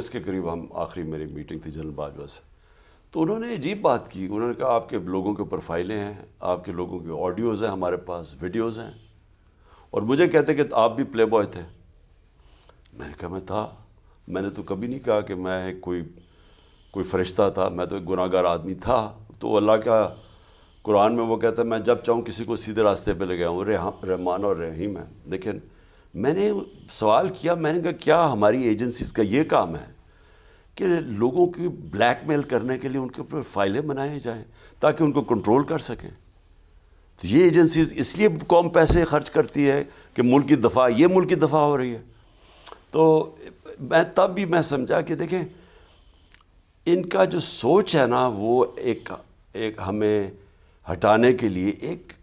اگست کے قریب ہم آخری میری میٹنگ تھی جنرل باجوہ سے، تو انہوں نے عجیب بات کی. انہوں نے کہا آپ کے لوگوں کے اوپر فائلیں ہیں، آپ کے لوگوں کے آڈیوز ہیں ہمارے پاس، ویڈیوز ہیں، اور مجھے کہتے کہ آپ بھی پلے بوائے تھے. میں نے کہا میں تھا، میں نے تو کبھی نہیں کہا کہ میں کوئی فرشتہ تھا، میں تو ایک گناہ گار آدمی تھا. تو اللہ کا قرآن میں وہ کہتا ہے میں جب چاہوں کسی کو سیدھے راستے پہ لے گیا ہوں، رحمان اور رحیم ہے. لیکن میں نے سوال کیا، میں نے کہا کیا ہماری ایجنسیز کا یہ کام ہے کہ لوگوں کی بلیک میل کرنے کے لیے ان کے اوپر فائلیں بنائے جائیں تاکہ ان کو کنٹرول کر سکیں؟ تو یہ ایجنسیز اس لیے قوم پیسے خرچ کرتی ہے کہ ملک کی دفاع، یہ ملک کی دفاع ہو رہی ہے. تو میں تب بھی میں سمجھا کہ دیکھیں ان کا جو سوچ ہے نا وہ ایک ہمیں ہٹانے کے لیے، ایک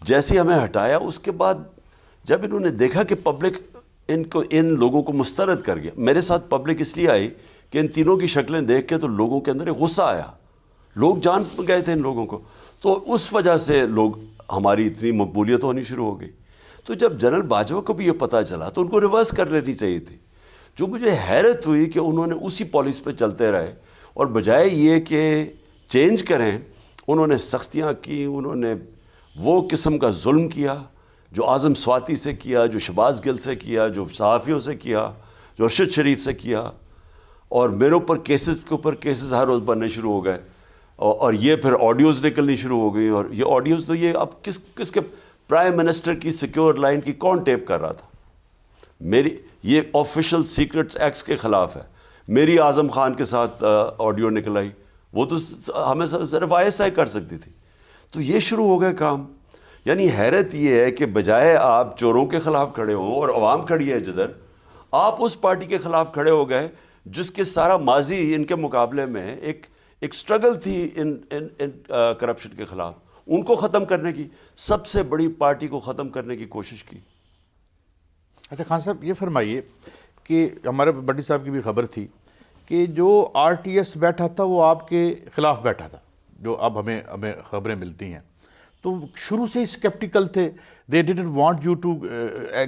جیسے ہمیں ہٹایا اس کے بعد جب انہوں نے دیکھا کہ پبلک ان لوگوں کو مسترد کر گیا. میرے ساتھ پبلک اس لیے آئی کہ ان تینوں کی شکلیں دیکھ کے تو لوگوں کے اندر ایک غصہ آیا، لوگ جان گئے تھے ان لوگوں کو، تو اس وجہ سے لوگ ہماری اتنی مقبولیت ہونی شروع ہو گئی. تو جب جنرل باجوہ کو بھی یہ پتہ چلا تو ان کو ریورس کر لینی چاہیے تھی. جو مجھے حیرت ہوئی کہ انہوں نے اسی پالیسی پہ چلتے رہے، اور بجائے یہ کہ چینج کریں انہوں نے سختیاں کی، انہوں نے وہ قسم کا ظلم کیا جو اعظم سواتی سے کیا، جو شہباز گل سے کیا، جو صحافیوں سے کیا، جو ارشد شریف سے کیا. اور میرے اوپر کیسز کے اوپر کیسز ہر روز بننے شروع ہو گئے، اور یہ پھر آڈیوز نکلنی شروع ہو گئی. اور یہ آڈیوز تو یہ اب کس کے پرائم منسٹر کی سیکیور لائن کی کون ٹیپ کر رہا تھا؟ یہ آفیشل سیکرٹس ایکٹس کے خلاف ہے. میری اعظم خان کے ساتھ آڈیو نکل آئی، وہ تو ہمیں صرف ISI کر سکتی تھی. تو یہ شروع ہو گئے کام. یعنی حیرت یہ ہے کہ بجائے آپ چوروں کے خلاف کھڑے ہوں اور عوام کھڑی ہے جدھر، آپ اس پارٹی کے خلاف کھڑے ہو گئے جس کے سارا ماضی ان کے مقابلے میں ایک سٹرگل تھی ان کرپشن کے خلاف. ان کو ختم کرنے کی، سب سے بڑی پارٹی کو ختم کرنے کی کوشش کی. اچھا خان صاحب یہ فرمائیے کہ ہمارے بڈی صاحب کی بھی خبر تھی کہ جو RTS بیٹھا تھا وہ آپ کے خلاف بیٹھا تھا، جو اب ہمیں خبریں ملتی ہیں. تو شروع سے ہی اسکیپٹیکل تھے، they didn't want you to,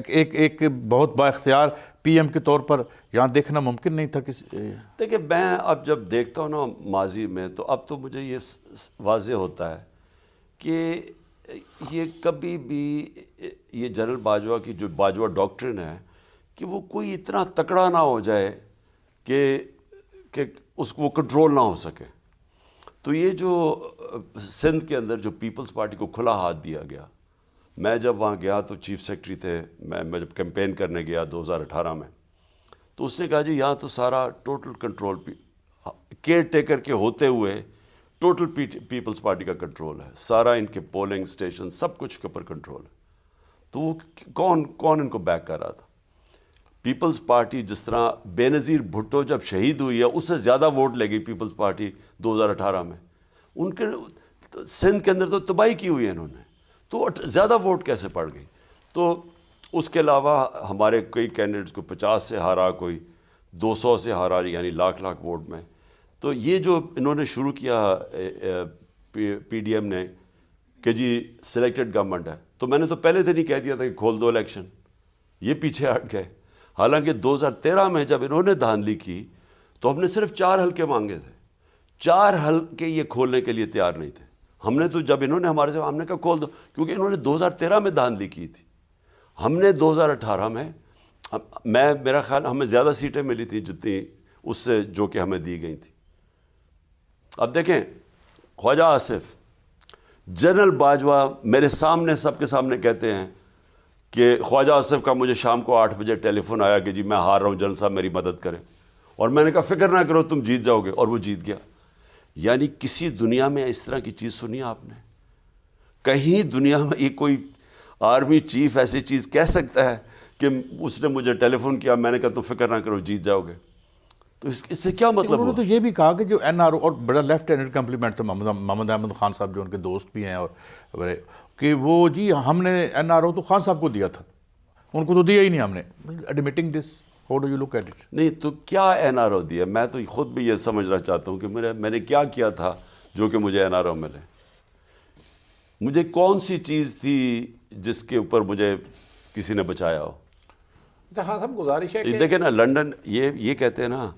ایک بہت با اختیار PM کے طور پر یہاں دیکھنا ممکن نہیں تھا. دیکھیں میں اب جب دیکھتا ہوں نا ماضی میں، تو اب تو مجھے یہ واضح ہوتا ہے کہ یہ کبھی بھی یہ جنرل باجوہ کی جو باجوہ ڈاکٹرن ہے کہ وہ کوئی اتنا تکڑا نہ ہو جائے کہ اس کو وہ کنٹرول نہ ہو سکے. تو یہ جو سندھ کے اندر جو پیپلز پارٹی کو کھلا ہاتھ دیا گیا، میں جب وہاں گیا تو چیف سیکرٹری تھے، میں جب کیمپین کرنے گیا 2018 میں، تو اس نے کہا جی یہاں تو سارا ٹوٹل کنٹرول کیئر ٹیکر کے ہوتے ہوئے ٹوٹل پیپلز پارٹی کا کنٹرول ہے، سارا ان کے پولنگ سٹیشن سب کچھ کے اوپر کنٹرول ہے. تو وہ کون ان کو بیک کر رہا تھا؟ پیپلز پارٹی جس طرح بے نظیر بھٹو جب شہید ہوئی ہے اس سے زیادہ ووٹ لے گئی پیپلز پارٹی 2018 میں. ان کے سندھ کے اندر تو تباہی کی ہوئی ہے انہوں نے، تو زیادہ ووٹ کیسے پڑ گئی؟ تو اس کے علاوہ ہمارے کئی کینڈیڈیٹس کو 50 سے ہارا، کوئی 200 سے ہارا، یعنی لاکھ ووٹ میں. تو یہ جو انہوں نے شروع کیا PDM نے کہ جی سلیکٹڈ گورنمنٹ ہے، تو میں نے تو پہلے دن ہی کہہ دیا تھا کہ کھول دو الیکشن. یہ پیچھے ہٹ گئے. حالانکہ 2013 میں جب انہوں نے دھاندلی کی تو ہم نے صرف 4 حلقے مانگے تھے، 4 حلقے یہ کھولنے کے لیے تیار نہیں تھے. ہم نے تو جب انہوں نے ہمارے سے ہم نے کہا کھول دو، کیونکہ انہوں نے 2013 میں دھاندلی کی تھی. ہم نے 2018 میں میرا خیال ہمیں زیادہ سیٹیں ملی تھیں جتنی اس سے جو کہ ہمیں دی گئی تھی. اب دیکھیں خواجہ آصف، جنرل باجوہ میرے سامنے سب کے سامنے کہتے ہیں کہ خواجہ آصف کا مجھے شام کو 8 بجے ٹیلی فون آیا کہ جی میں ہار رہا ہوں، جنرل صاحب میری مدد کریں. اور میں نے کہا فکر نہ کرو تم جیت جاؤ گے، اور وہ جیت گیا. یعنی کسی دنیا میں اس طرح کی چیز سنی آپ نے؟ کہیں دنیا میں یہ کوئی آرمی چیف ایسی چیز کہہ سکتا ہے کہ اس نے مجھے ٹیلی فون کیا، میں نے کہا تم فکر نہ کرو جیت جاؤ گے؟ تو اس سے کیا مطلب؟ انہوں نے تو یہ بھی کہا کہ جو NRO، اور بڑا لیفٹ ہینڈڈ کمپلیمنٹ تھا محمد احمد خان صاحب جو ان کے دوست بھی ہیں، اور کہ وہ جی ہم نے NRO تو خان صاحب کو دیا تھا، ان کو تو دیا ہی نہیں ہم نے. Admitting this, how do you look at it? نہیں تو کیا NRO دیا؟ میں تو خود بھی یہ سمجھنا چاہتا ہوں کہ میں نے کیا کیا تھا جو کہ مجھے NRO ملے. مجھے کون سی چیز تھی جس کے اوپر مجھے کسی نے بچایا ہو؟ خان صاحب گزارش ہے کہ دیکھیں نا لنڈن، یہ کہتے ہیں نا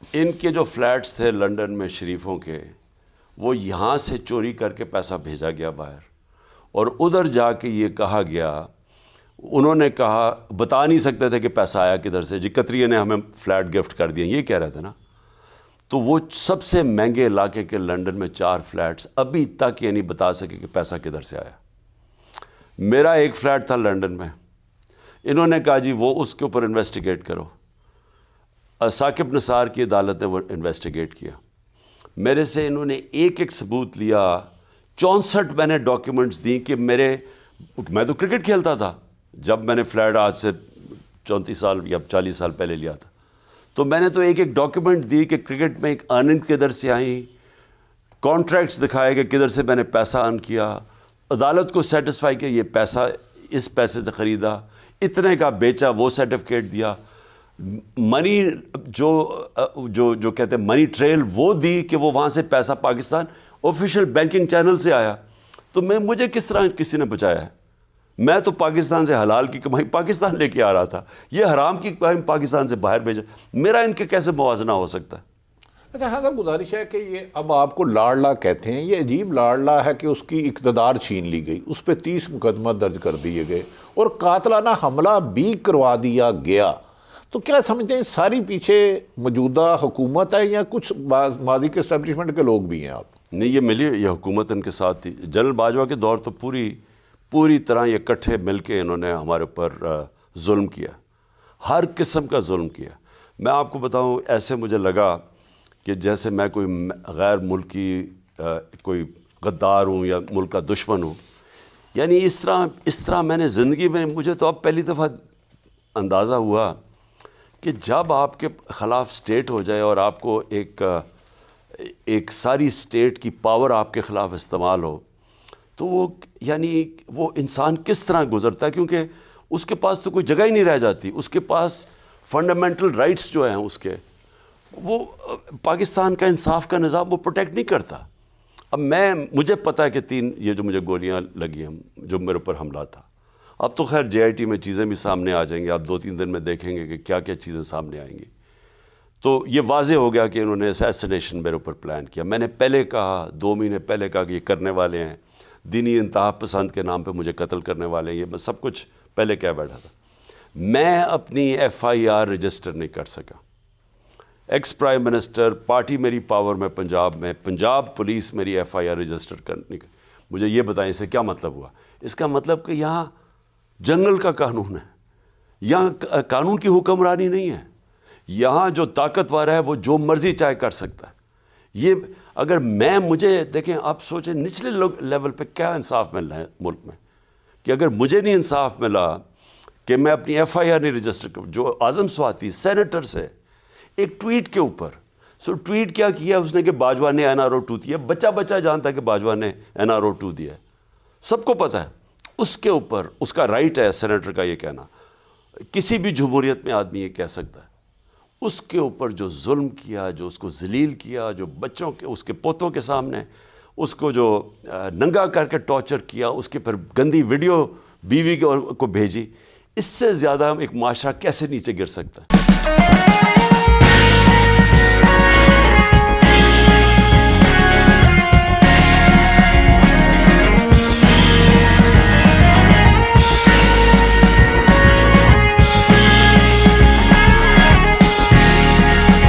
ان کے جو فلیٹس تھے لنڈن میں شریفوں کے، وہ یہاں سے چوری کر کے پیسہ بھیجا گیا باہر، اور ادھر جا کے یہ کہا گیا، انہوں نے کہا بتا نہیں سکتے تھے کہ پیسہ آیا کدھر سے، جی قطریہ نے ہمیں فلیٹ گفٹ کر دیا، یہ کہہ رہے تھے نا. تو وہ سب سے مہنگے علاقے کے لنڈن میں 4 فلیٹس ابھی تک یہ نہیں بتا سکے کہ پیسہ کدھر سے آیا. میرا ایک فلیٹ تھا لنڈن میں، انہوں نے کہا جی وہ اس کے اوپر انویسٹیگیٹ کرو. ثاقب نثار کی عدالت نے وہ انویسٹیگیٹ کیا. میرے سے انہوں نے ایک ایک ثبوت لیا. 64 میں نے ڈاکیومنٹس دیں کہ میں تو کرکٹ کھیلتا تھا جب میں نے فلیٹ آج سے 34 سال یا 40 سال پہلے لیا تھا. تو میں نے تو ایک ایک ڈاکیومنٹ دی کہ کرکٹ میں ایک ارننگ کدھر سے آئیں، کانٹریکٹس دکھائے کہ کدھر سے میں نے پیسہ ارن کیا. عدالت کو سیٹسفائی کہ یہ پیسہ اس پیسے سے خریدا، اتنے کا بیچا، وہ سرٹیفکیٹ دیا. منی جو کہتے ہیں منی ٹریل وہ دی کہ وہ وہاں سے پیسہ پاکستان آفیشیل بینکنگ چینل سے آیا. تو مجھے کس طرح کسی نے بچایا ہے؟ میں تو پاکستان سے حلال کی کمائی پاکستان لے کے آ رہا تھا، یہ حرام کی کمائی پاکستان سے باہر بھیجا. میرا ان کے کیسے موازنہ ہو سکتا ہے؟ اچھا ہاں صاحب، گزارش ہے کہ یہ اب آپ کو لاڑلا کہتے ہیں، یہ عجیب لاڑلا ہے کہ اس کی اقتدار چھین لی گئی، اس پہ 30 مقدمہ درج کر دیے گئے اور قاتلانہ حملہ بھی کروا دیا گیا. تو کیا سمجھتے ہیں ساری پیچھے موجودہ حکومت ہے یا کچھ ماضی کے اسٹیبلشمنٹ کے لوگ بھی ہیں آپ؟ نہیں، یہ حکومت ان کے ساتھ تھی. جنرل باجوہ کے دور تو پوری طرح یہ اکٹھے مل کے انہوں نے ہمارے اوپر ظلم کیا، ہر قسم کا ظلم کیا. میں آپ کو بتاؤں، ایسے مجھے لگا کہ جیسے میں کوئی غیر ملکی کوئی غدار ہوں یا ملک کا دشمن ہوں. یعنی اس طرح میں نے زندگی میں، مجھے تو اب پہلی دفعہ اندازہ ہوا کہ جب آپ کے خلاف سٹیٹ ہو جائے اور آپ کو ایک ساری سٹیٹ کی پاور آپ کے خلاف استعمال ہو، تو وہ انسان کس طرح گزرتا ہے، کیونکہ اس کے پاس تو کوئی جگہ ہی نہیں رہ جاتی. اس کے پاس فنڈامنٹل رائٹس جو ہیں اس کے، وہ پاکستان کا انصاف کا نظام وہ پروٹیکٹ نہیں کرتا. اب مجھے پتہ ہے کہ یہ جو مجھے گولیاں لگی ہیں، جو میرے اوپر حملہ تھا، اب تو خیر JIT میں چیزیں بھی سامنے آ جائیں گی. آپ 2-3 دن میں دیکھیں گے کہ کیا کیا چیزیں سامنے آئیں گی. تو یہ واضح ہو گیا کہ انہوں نے اسیسینیشن میرے اوپر پلان کیا. میں نے پہلے کہا، 2 مہینے پہلے کہا کہ یہ کرنے والے ہیں، دینی انتہا پسند کے نام پہ مجھے قتل کرنے والے ہیں. یہ میں سب کچھ پہلے کہہ بیٹھا تھا. میں اپنی FIR رجسٹر نہیں کر سکا. ایکس پرائم منسٹر، پارٹی میری پاور میں پنجاب میں، پنجاب پولیس میری FIR رجسٹر کرنے کا. مجھے یہ بتائیں اسے کیا مطلب ہوا؟ اس کا مطلب کہ یہاں جنگل کا قانون ہے، یہاں قانون کی حکمرانی نہیں ہے. یہاں جو طاقتور ہے وہ جو مرضی چاہے کر سکتا ہے. یہ اگر مجھے دیکھیں، آپ سوچیں نچلے لیول پہ کیا انصاف مل رہا ہے ملک میں، کہ اگر مجھے نہیں انصاف ملا کہ میں اپنی FIR نہیں رجسٹر کروں. جو اعظم سواتی سینیٹر سے ایک ٹویٹ کے اوپر، ٹویٹ کیا کیا اس نے کہ باجوہ نے NRO 2 دیا. بچہ جانتا ہے کہ باجوہ نے NRO 2 دیا ہے، سب کو پتہ ہے. اس کے اوپر اس کا رائٹ ہے سینیٹر کا یہ کہنا، کسی بھی جمہوریت میں آدمی یہ کہہ سکتا ہے. اس کے اوپر جو ظلم کیا، جو اس کو ذلیل کیا، جو بچوں کے اس کے پوتوں کے سامنے اس کو جو ننگا کر کے ٹارچر کیا، اس کے پھر گندی ویڈیو بیوی کو بھیجی، اس سے زیادہ ایک معاشرہ کیسے نیچے گر سکتا ہے؟